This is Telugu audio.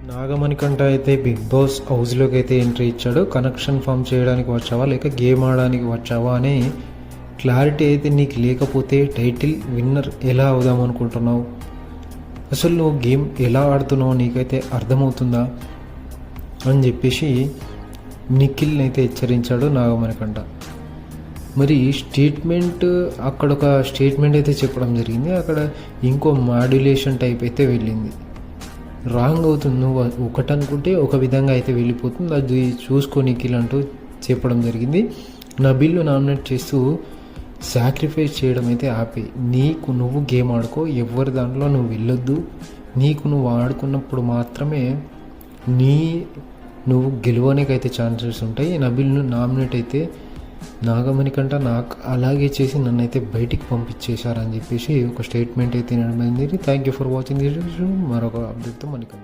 నాగమణికంఠ అయితే బిగ్ బాస్ హౌస్లోకి అయితే ఎంట్రీ ఇచ్చాడు. కనెక్షన్ ఫామ్ చేయడానికి వచ్చావా లేక గేమ్ ఆడడానికి వచ్చావా అని క్లారిటీ అయితే నీకు లేకపోతే టైటిల్ విన్నర్ ఎలా అవుదాం అనుకుంటున్నావు? అసలు నువ్వు గేమ్ ఎలా ఆడుతున్నావు నీకైతే అర్థమవుతుందా అని చెప్పేసి నిఖిల్ని అయితే హెచ్చరించాడు నాగమణికంఠ. మరి అక్కడ ఒక స్టేట్మెంట్ అయితే చెప్పడం జరిగింది. అక్కడ ఇంకో మాడ్యులేషన్ టైప్ అయితే వెళ్ళింది. రాంగ్ అవుతుంది, నువ్వు ఒకటి అనుకుంటే ఒక విధంగా అయితే వెళ్ళిపోతుంది, అది చూసుకో నిఖిల్ అంటూ చెప్పడం జరిగింది. నబీల్ను నామినేట్ చేస్తూ సాక్రిఫైస్ చేయడం అయితే ఆపి నీకు నువ్వు గేమ్ ఆడుకో, ఎవరి దాంట్లో నువ్వు వెళ్ళొద్దు, నీకు నువ్వు ఆడుకున్నప్పుడు మాత్రమే నువ్వు గెలవడానికైతే ఛాన్సెస్ ఉంటాయి. నబీల్ను నామినేట్ అయితే నాగమణికంఠ నాకు అలాగే చేసి నన్ను అయితే బయటికి పంపించేశారని చెప్పేసి ఒక స్టేట్మెంట్ అయితే నడిపోయింది. Thank you for watching this video. మరొక అప్డేట్తో మనకి